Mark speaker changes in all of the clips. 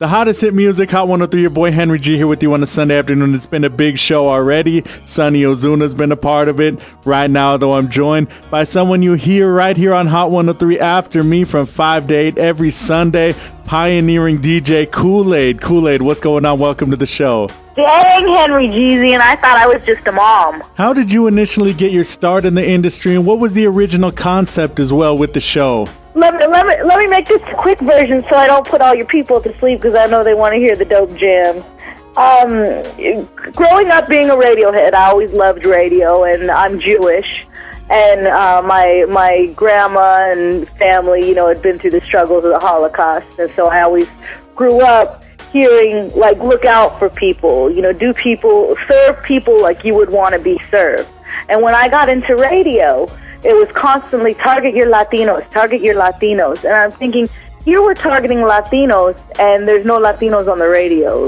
Speaker 1: The hottest hit music, Hot 103, your boy Henry G here with you on a Sunday afternoon. It's been a big show already. Sonny Ozuna's been a part of it. Right now, though, I'm joined by someone you hear right here on Hot 103 after me from 5 to 8 every Sunday, pioneering DJ Khool Aid. Khool Aid, what's going on? Welcome to the show.
Speaker 2: Dang, Henry Jeezy, and I thought I was just a mom.
Speaker 1: How did you initially get your start in the industry, and what was the original concept as well with the show?
Speaker 2: Let me make this a quick version so I don't put all your people to sleep because I know they want to hear the dope jams. Growing up being a Radiohead, I always loved radio, and I'm Jewish. And my grandma and family, had been through the struggles of the Holocaust, and so I always grew up hearing, look out for people, serve people like you would want to be served. And when I got into radio, it was constantly target your Latinos. And I'm thinking, here we're targeting Latinos, and there's no Latinos on the radio.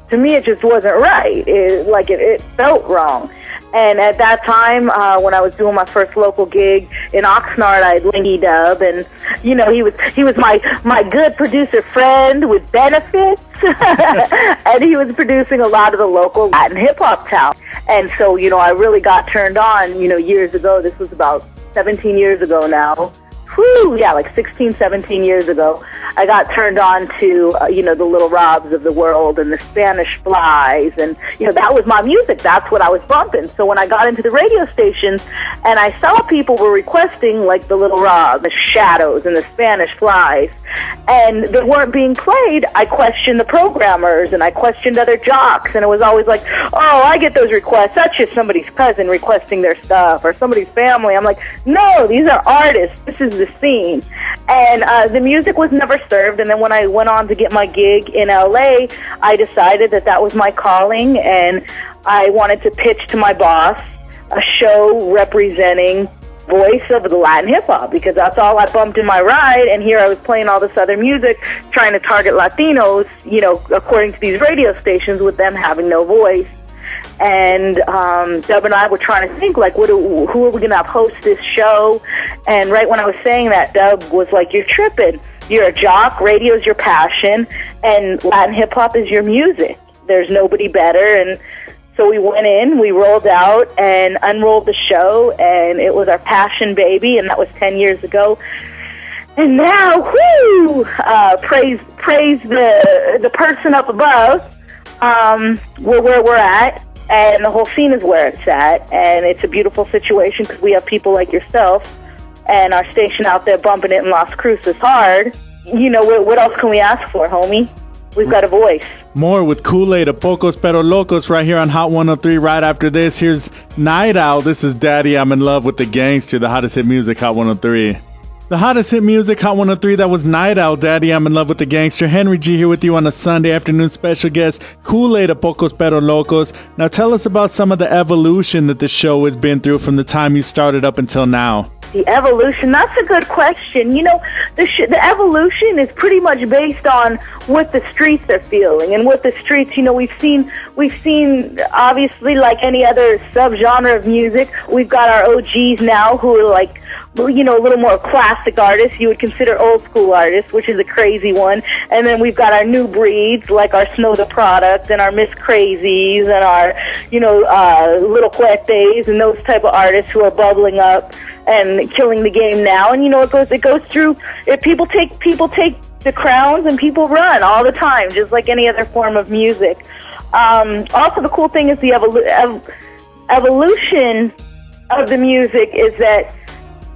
Speaker 2: To me, it just wasn't right. It felt wrong. And at that time, when I was doing my first local gig in Oxnard, I had Linky Dub, and he was my good producer friend with benefits, and he was producing a lot of the local Latin hip hop talent. And so, I really got turned on, years ago. This was about 17 years ago now. 16, 17 years ago, I got turned on to, the Little Robs of the world and the Spanish Flies, and, that was my music. That's what I was bumping. So when I got into the radio stations and I saw people were requesting, the Little Robs, the Shadows, and the Spanish Flies, and they weren't being played, I questioned the programmers, and I questioned other jocks, and it was always like, oh, I get those requests. That's just somebody's cousin requesting their stuff, or somebody's family. I'm like, no, these are artists. This is the scene. And the music was never served. And then when I went on to get my gig in LA, I decided that was my calling, and I wanted to pitch to my boss a show representing voice of the Latin hip-hop, because that's all I bumped in my ride. And here I was playing all this other music, trying to target Latinos, according to these radio stations, with them having no voice. And Dub and I were trying to think, who are we going to have host this show? And right when I was saying that, Dub was like, you're tripping. You're a jock, radio's your passion, and Latin hip-hop is your music. There's nobody better. And so we went in, we rolled out and unrolled the show, and it was our passion baby, and that was 10 years ago. And now, praise the person up above. We're where we're at, and the whole scene is where it's at, and it's a beautiful situation because we have people like yourself and our station out there bumping it in Las Cruces hard. What else can we ask for, homie? We've got a voice.
Speaker 1: More with Khool Aid, Pocos pero Locos, right here on Hot 103. Right after this, here's Night Owl. This is Daddy, I'm in Love with the Gangster, the hottest hit music, Hot 103. The hottest hit music, Hot 103, that was Night Owl, Daddy, I'm in Love with the Gangster. Henry G here with you on a Sunday afternoon. Special guest, Khool Aid, Pocos pero Locos. Now tell us about some of the evolution that the show has been through from the time you started up until now.
Speaker 2: The evolution, that's a good question. The evolution is pretty much based on what the streets are feeling. And what the streets, we've seen, obviously, like any other subgenre of music, we've got our OGs now who are a little more classic artists. You would consider old school artists, which is a crazy one. And then we've got our new breeds, like our Snow the Product and our Miss Crazies and our, Little Cuetes and those type of artists who are bubbling up and killing the game now. And it goes through. If people take the crowns and people run all the time, just like any other form of music. Also, the cool thing is the evolution of the music is that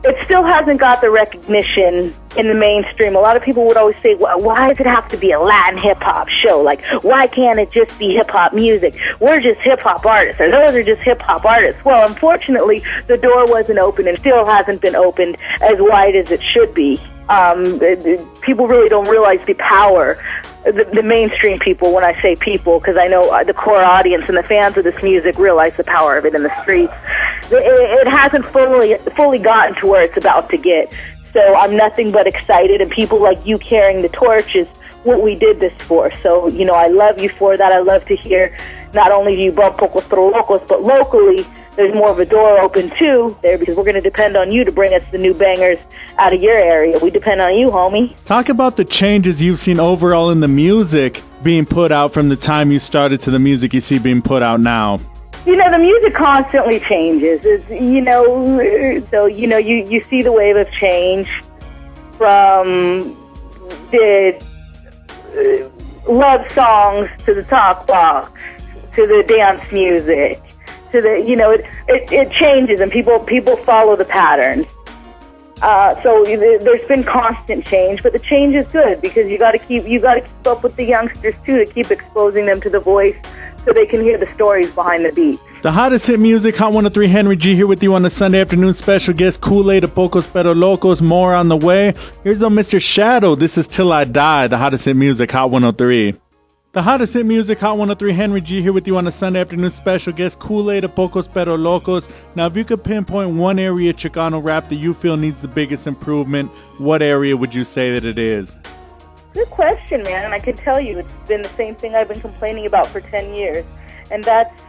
Speaker 2: it still hasn't got the recognition in the mainstream. A lot of people would always say, well, why does it have to be a Latin hip-hop show? Why can't it just be hip-hop music? We're just hip-hop artists, or those are just hip-hop artists. Well, unfortunately, the door wasn't open and still hasn't been opened as wide as it should be. People really don't realize the power, the mainstream people, when I say people, because I know the core audience and the fans of this music realize the power of it in the streets. It hasn't fully gotten to where it's about to get. So I'm nothing but excited, and people like you carrying the torch is what we did this for. So, I love you for that. I love to hear not only do you bump Pocos pero Locos, but locally there's more of a door open too there, because we're going to depend on you to bring us the new bangers out of your area. We depend on you, homie.
Speaker 1: Talk about the changes you've seen overall in the music being put out from the time you started to the music you see being put out now.
Speaker 2: You know, the music constantly changes. It's, you know, so, you know, you see the wave of change from the love songs to the talk box to the dance music to the, you know, it changes, and people follow the patterns. So there's been constant change, but the change is good because you got to keep up with the youngsters too, to keep exposing them to the voice so they can hear the stories behind the beats.
Speaker 1: The hottest hit music, Hot 103, Henry G here with you on the Sunday afternoon special guest, Khool Aid, Pocos pero Locos, more on the way. Here's the Mr. Shadow. This is Till I Die, the hottest hit music, Hot 103. The hottest hit music, Hot 103, Henry G here with you on the Sunday afternoon special guest, Khool Aid, Pocos pero Locos. Now, if you could pinpoint one area of Chicano rap that you feel needs the biggest improvement, what area would you say that it is?
Speaker 2: Good question, man. And I can tell you it's been the same thing I've been complaining about for 10 years. And that's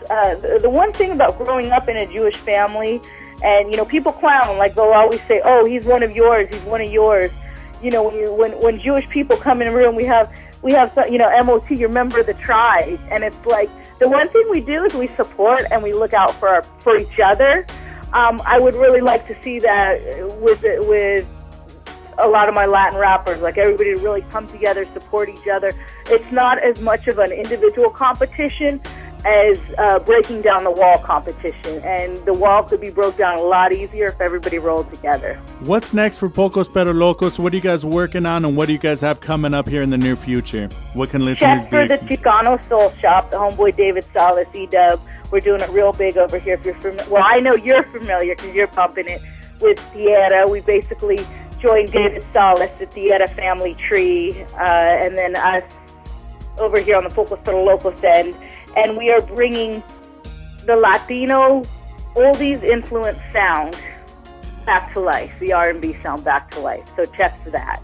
Speaker 2: the one thing about growing up in a Jewish family. And, you know, people clown, like they'll always say, oh, he's one of yours, he's one of yours. You know, when Jewish people come in a room, we have, you know, MOT, you're a member of the tribe. And it's like, the one thing we do is we support and we look out for each other. I would really like to see that with a lot of my Latin rappers, like everybody to really come together, support each other. It's not as much of an individual competition as breaking down the wall competition. And the wall could be broke down a lot easier if everybody rolled together.
Speaker 1: What's next for Pocos pero Locos? What are you guys working on, and what do you guys have coming up here in the near future? What can listeners
Speaker 2: Check for the Chicano Soul Shop, the homeboy David Salas, E-Dub. We're doing it real big over here. If you're familiar, well, I know you're familiar because you're pumping it with Tierra. We basically joined David Salas, the Tierra family tree, and then us over here on the Pocos pero Locos end. And we are bringing the Latino oldies influenced sound back to life, the R&B sound back to life. So check for that.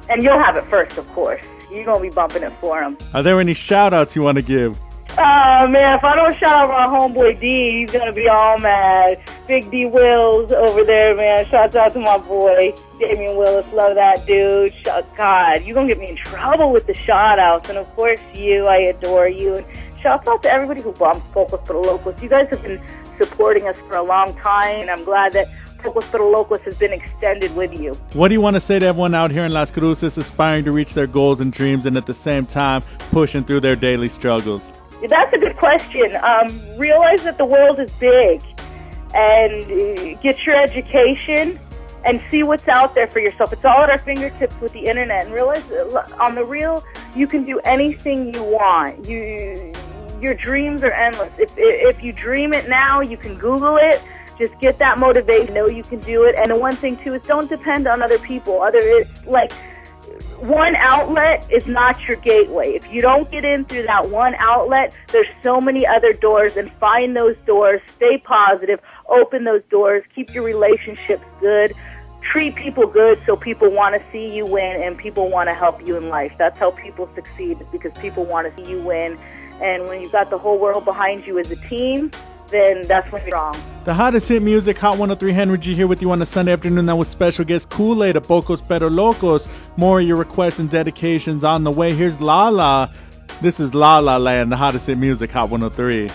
Speaker 2: And you'll have it first, of course. You're going to be bumping it for them.
Speaker 1: Are there any shout-outs you want to give?
Speaker 2: Oh, man, if I don't shout out my homeboy D, he's going to be all mad. Big D Wills over there, man. Shouts out to my boy, Damian Willis. Love that dude. God, you're going to get me in trouble with the shout-outs. And, of course, you. I adore you. And shouts out to everybody who bumps Pocos pero Locos. You guys have been supporting us for a long time, and I'm glad that Pocos pero Locos has been extended with you.
Speaker 1: What do you want to say to everyone out here in Las Cruces aspiring to reach their goals and dreams, and at the same time pushing through their daily struggles?
Speaker 2: That's a good question. Realize that the world is big, and get your education and see what's out there for yourself. It's all at our fingertips with the internet, and realize on the real, you can do anything you want. Your dreams are endless. If you dream it now, you can Google it. Just get that motivation. Know you can do it. And the one thing too is don't depend on other people. It's like one outlet is not your gateway. If you don't get in through that one outlet, there's so many other doors, and find those doors. Stay positive. Open those doors. Keep your relationships good. Treat people good so people want to see you win, and people want to help you in life. That's how people succeed, because people want to see you win. And when you've got the whole world behind you as a team, then that's when you're wrong. The
Speaker 1: hottest hit music, Hot 103, Henry G here with you on a Sunday afternoon. That was special guest Khool Aid, Pocos pero Locos. More of your requests and dedications on the way. Here's La La. This is La La Land, the hottest hit music, Hot 103.